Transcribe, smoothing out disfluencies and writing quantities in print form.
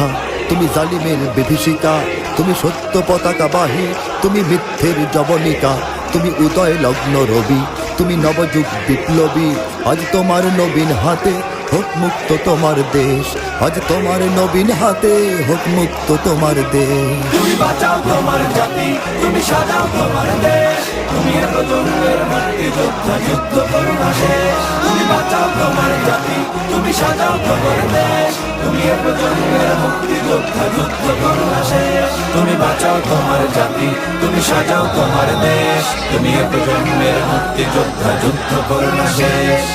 যোদ্ধা, তুমি জালিমের বিভীষিকা, তুমি সত্য পতাকা বাহী, তুমি মিথ্যের জবনিকা, তুমি উদয় লগ্ন রবি, তুমি নবযুগ বিপ্লবী। আজ তোমার নবীন হাতে হোক মুক্ত তোমার দেশ, আজ তোমার নবীন হাতে হোক মুক্ত তোমার দেশ। তুমি বাঁচাও তোমার জাতি, তুমি সাজাও তোমার দেশ, তুমি এ প্রজন্মের মুক্তি যোদ্ধা, যুদ্ধ করো না শেষ। তুমি বাঁচাও তোমার জাতি, তুমি সাজাও তোমার দেশ, তুমি এ প্রজন্মের মুক্তি যোদ্ধা, যুদ্ধ করো না শেষ। তুমি বাঁচাও তোমার জাতি, তুমি সাজাও তোমার দেশ, তুমি এ প্রজন্মের মুক্তি যোদ্ধা, যুদ্ধ করো না শেষ।